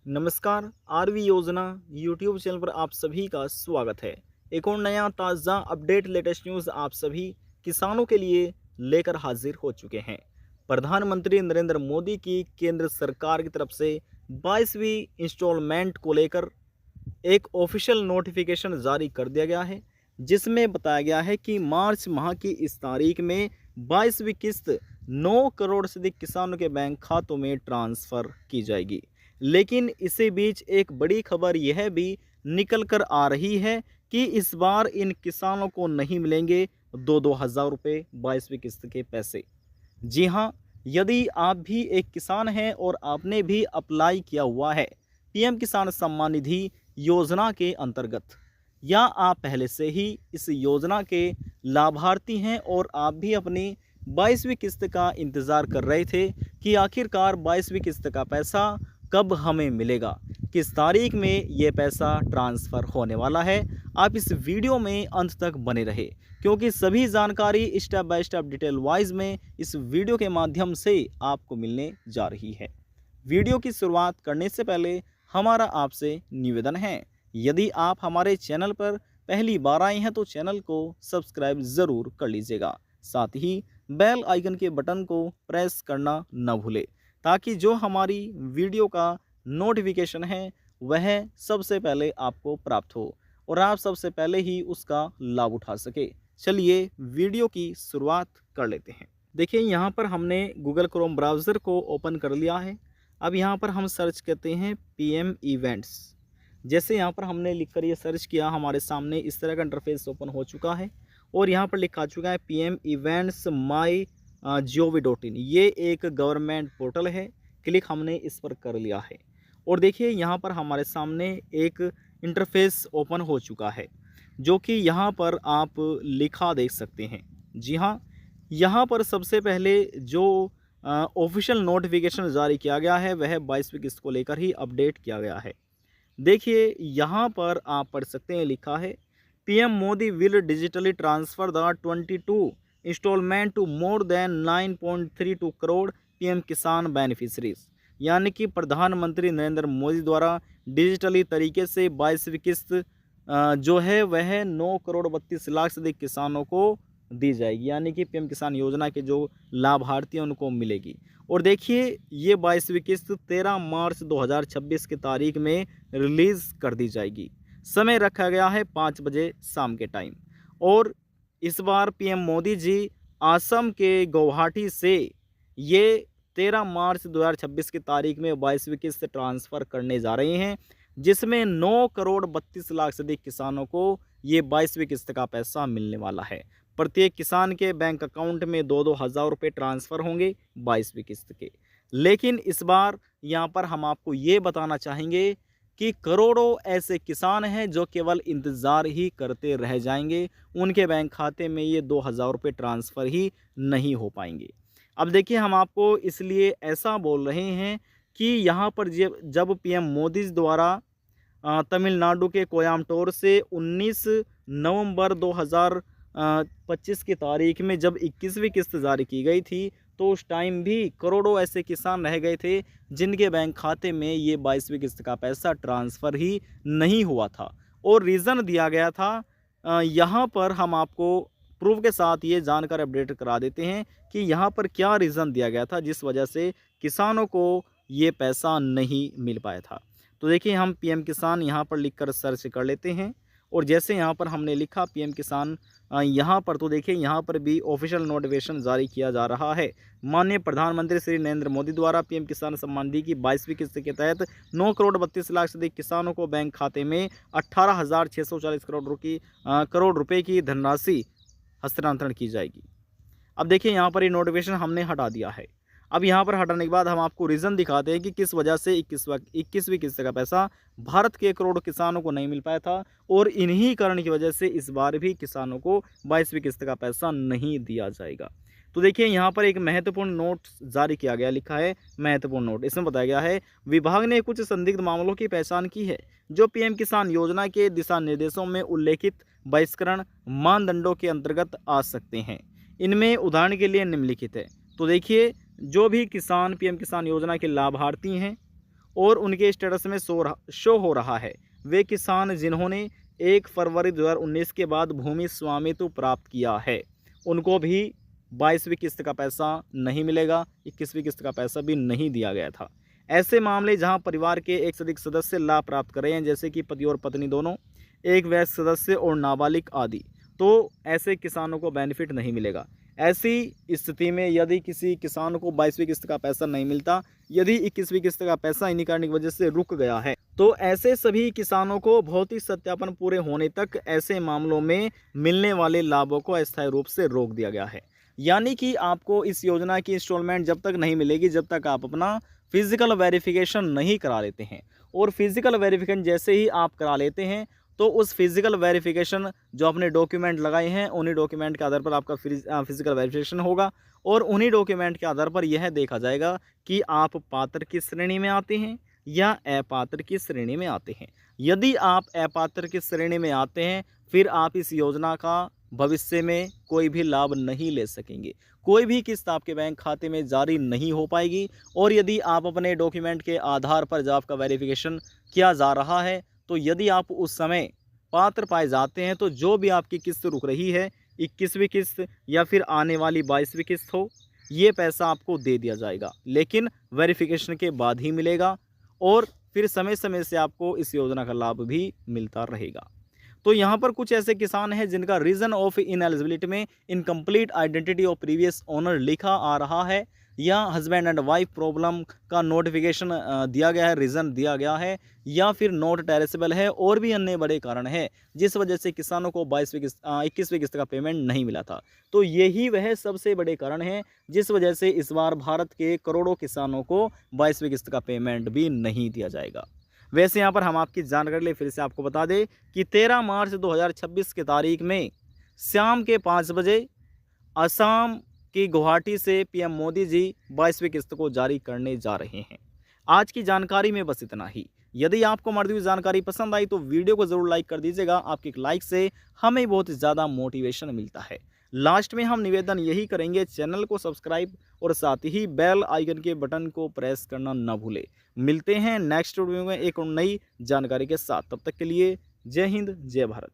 नमस्कार। आरवी योजना YouTube channel पर आप सभी का स्वागत है। एक और नया ताज़ा अपडेट लेटेस्ट न्यूज़ आप सभी किसानों के लिए लेकर हाजिर हो चुके हैं। प्रधानमंत्री नरेंद्र मोदी की केंद्र सरकार की तरफ से 22वीं इंस्टॉलमेंट को लेकर एक ऑफिशियल नोटिफिकेशन जारी कर दिया गया है, जिसमें बताया गया है कि मार्च माह की इस तारीख में 22वीं किस्त 9 करोड़ से अधिक किसानों के बैंक खातों में ट्रांसफ़र की जाएगी। लेकिन इसी बीच एक बड़ी खबर यह भी निकल कर आ रही है कि इस बार इन किसानों को नहीं मिलेंगे 2-2 हज़ार रुपये 22वीं किस्त के पैसे। जी हाँ, यदि आप भी एक किसान हैं और आपने भी अप्लाई किया हुआ है पीएम किसान सम्मान निधि योजना के अंतर्गत, या आप पहले से ही इस योजना के लाभार्थी हैं और आप भी अपनी 22वीं किस्त का इंतज़ार कर रहे थे कि आखिरकार 22वीं किस्त का पैसा कब हमें मिलेगा, किस तारीख में ये पैसा ट्रांसफ़र होने वाला है, आप इस वीडियो में अंत तक बने रहे, क्योंकि सभी जानकारी step by step detail wise में इस वीडियो के माध्यम से आपको मिलने जा रही है। वीडियो की शुरुआत करने से पहले हमारा आपसे निवेदन है, यदि आप हमारे चैनल पर पहली बार आए हैं तो चैनल को सब्सक्राइब ज़रूर कर लीजिएगा। साथ ही बेल आइकन के बटन को प्रेस करना न भूलें, ताकि जो हमारी वीडियो का नोटिफिकेशन है वह सबसे पहले आपको प्राप्त हो और आप सबसे पहले ही उसका लाभ उठा सके। चलिए वीडियो की शुरुआत कर लेते हैं। देखिए, यहाँ पर हमने गूगल क्रोम ब्राउज़र को ओपन कर लिया है। अब यहाँ पर हम सर्च करते हैं पीएम इवेंट्स। जैसे यहाँ पर हमने लिखकर ये सर्च किया, हमारे सामने इस तरह का इंटरफेस ओपन हो चुका है और यहाँ पर लिखा चुका है पीएम इवेंट्स माई gov.in। ये एक गवर्नमेंट पोर्टल है। क्लिक हमने इस पर कर लिया है और देखिए यहाँ पर हमारे सामने एक इंटरफेस ओपन हो चुका है, जो कि यहाँ पर आप लिखा देख सकते हैं। जी हाँ, यहाँ पर सबसे पहले जो ऑफिशियल नोटिफिकेशन जारी किया गया है वह 22वीं किस्त को लेकर ही अपडेट किया गया है। देखिए यहाँ पर आप पढ़ सकते हैं, लिखा है PM Modi will digitally transfer the 22 installment to more than 9.32 crore PM Kisan beneficiaries. यानी कि प्रधानमंत्री नरेंद्र मोदी द्वारा डिजिटली तरीके से 22वीं किस्त जो है वह 9 करोड़ 32 लाख से अधिक किसानों को दी जाएगी, यानी कि पीएम किसान योजना के जो लाभार्थी हैं उनको मिलेगी। और देखिए ये 22वीं किस्त 13 मार्च 2026 की तारीख में रिलीज़ कर दी जाएगी। समय रखा गया है 5 बजे शाम के टाइम। और इस बार पीएम मोदी जी असम के गुवाहाटी से ये 13 मार्च 2026 की तारीख में 22वीं किस्त ट्रांसफ़र करने जा रहे हैं, जिसमें 9 करोड़ 32 लाख से अधिक किसानों को ये 22वीं किस्त का पैसा मिलने वाला है। प्रत्येक किसान के बैंक अकाउंट में 2-2 हज़ार रुपये ट्रांसफ़र होंगे 22वीं किस्त के। लेकिन इस बार यहाँ पर हम आपको ये बताना चाहेंगे कि करोड़ों ऐसे किसान हैं जो केवल इंतज़ार ही करते रह जाएंगे, उनके बैंक खाते में ये 2 हज़ार रुपये ट्रांसफ़र ही नहीं हो पाएंगे। अब देखिए, हम आपको इसलिए ऐसा बोल रहे हैं कि यहाँ पर जब पीएम मोदी द्वारा तमिलनाडु के कोयम्बटूर से 19 नवंबर 2025 की तारीख में जब 21वीं किस्त जारी की गई थी, तो उस टाइम भी करोड़ों ऐसे किसान रह गए थे जिनके बैंक खाते में ये 22वीं किस्त का पैसा ट्रांसफ़र ही नहीं हुआ था। और रीज़न दिया गया था, यहाँ पर हम आपको प्रूफ के साथ ये जानकर अपडेट करा देते हैं कि यहाँ पर क्या रीज़न दिया गया था जिस वजह से किसानों को ये पैसा नहीं मिल पाया था। तो देखिए, हम पीएम किसान यहाँ पर लिखकर सर्च कर लेते हैं और जैसे यहाँ पर हमने लिखा पीएम किसान, यहाँ पर तो देखिए यहाँ पर भी ऑफिशियल नोटिफिकेशन जारी किया जा रहा है। माननीय प्रधानमंत्री श्री नरेंद्र मोदी द्वारा पीएम किसान सम्मान निधि की 22वीं किस्त के तहत 9 करोड़ 32 लाख से अधिक किसानों को बैंक खाते में 18,640 करोड़ रुपए की धनराशि हस्तांतरण की जाएगी। अब देखिए यहाँ पर ये नोटिफिकेशन हमने हटा दिया है। अब यहाँ पर हटाने के बाद हम आपको रीज़न दिखाते हैं कि किस वजह से 21वीं किस्त का पैसा भारत के करोड़ों किसानों को नहीं मिल पाया था और इन्हीं कारण की वजह से इस बार भी किसानों को 22वीं किस्त का पैसा नहीं दिया जाएगा। तो देखिए यहाँ पर एक महत्वपूर्ण नोट जारी किया गया, लिखा है महत्वपूर्ण नोट। इसमें बताया गया है विभाग ने कुछ संदिग्ध मामलों की पहचान की है जो पीएम किसान योजना के दिशा निर्देशों में उल्लेखित बहिष्करण मानदंडों के अंतर्गत आ सकते हैं। इनमें उदाहरण के लिए निम्नलिखित है। तो देखिए, जो भी किसान पीएम किसान योजना के लाभार्थी हैं और उनके स्टेटस में शो हो रहा है। वे किसान जिन्होंने 1 फरवरी 2019 के बाद भूमि स्वामित्व प्राप्त किया है, उनको भी 22वीं किस्त का पैसा नहीं मिलेगा, 21वीं किस्त का पैसा भी नहीं दिया गया था। ऐसे मामले जहां परिवार के एक से अधिक सदस्य लाभ प्राप्त कर रहे हैं, जैसे कि पति और पत्नी दोनों, एक वयस्क सदस्य और नाबालिग आदि, तो ऐसे किसानों को बेनिफिट नहीं मिलेगा। ऐसी स्थिति में यदि किसी किसान को 22वीं किस्त का पैसा नहीं मिलता, यदि 21वीं किस्त का पैसा इन्हीं कारण की वजह से रुक गया है, तो ऐसे सभी किसानों को भौतिक सत्यापन पूरे होने तक ऐसे मामलों में मिलने वाले लाभों को अस्थायी रूप से रोक दिया गया है। यानी कि आपको इस योजना की इंस्टॉलमेंट जब तक नहीं मिलेगी, जब तक आप अपना फिजिकल वेरिफिकेशन नहीं करा लेते हैं। और फिजिकल वेरिफिकेशन जैसे ही आप करा लेते हैं, तो उस फिजिकल वेरिफिकेशन जो आपने डॉक्यूमेंट लगाए हैं, उन्हीं डॉक्यूमेंट के आधार पर आपका फिजिकल वेरिफिकेशन होगा और उन्हीं डॉक्यूमेंट के आधार पर यह देखा जाएगा कि आप पात्र की श्रेणी में आते हैं या अपात्र की श्रेणी में आते हैं। यदि आप अपात्र की श्रेणी में आते हैं, फिर आप इस योजना का भविष्य में कोई भी लाभ नहीं ले सकेंगे, कोई भी किस्त आपके बैंक खाते में जारी नहीं हो पाएगी। और यदि आप अपने डॉक्यूमेंट के आधार पर जब आपका वेरिफिकेशन किया जा रहा है, तो यदि आप उस समय पात्र पाए जाते हैं, तो जो भी आपकी किस्त रुक रही है, 21वीं किस्त या फिर आने वाली 22वीं किस्त हो, ये पैसा आपको दे दिया जाएगा, लेकिन वेरिफिकेशन के बाद ही मिलेगा और फिर समय समय से आपको इस योजना का लाभ भी मिलता रहेगा। तो यहाँ पर कुछ ऐसे किसान हैं जिनका रीज़न ऑफ इनएलिजिबिलिटी में incomplete identity of previous owner लिखा आ रहा है, या हस्बैंड एंड वाइफ प्रॉब्लम का नोटिफिकेशन दिया गया है, रीज़न दिया गया है, या फिर नॉट टैरेसेबल है, और भी अन्य बड़े कारण हैं जिस वजह से किसानों को 21वीं किस्त का पेमेंट नहीं मिला था। तो यही वह सबसे बड़े कारण हैं जिस वजह से इस बार भारत के करोड़ों किसानों को 22वीं किस्त का पेमेंट भी नहीं दिया जाएगा। वैसे यहाँ पर हम आपकी जानकारी लिए फिर से आपको बता दें कि 13 मार्च 2026 की तारीख में शाम के 5 बजे असम की गुवाहाटी से पीएम मोदी जी 22वीं किस्त को जारी करने जा रहे हैं। आज की जानकारी में बस इतना ही। यदि आपको हमारी हुई जानकारी पसंद आई तो वीडियो को ज़रूर लाइक कर दीजिएगा। आपके एक लाइक से हमें बहुत ज़्यादा मोटिवेशन मिलता है। लास्ट में हम निवेदन यही करेंगे, चैनल को सब्सक्राइब और साथ ही बेल आइकन के बटन को प्रेस करना न भूलें। मिलते हैं नेक्स्ट वीडियो में एक और नई जानकारी के साथ। तब तक के लिए जय हिंद, जय भारत।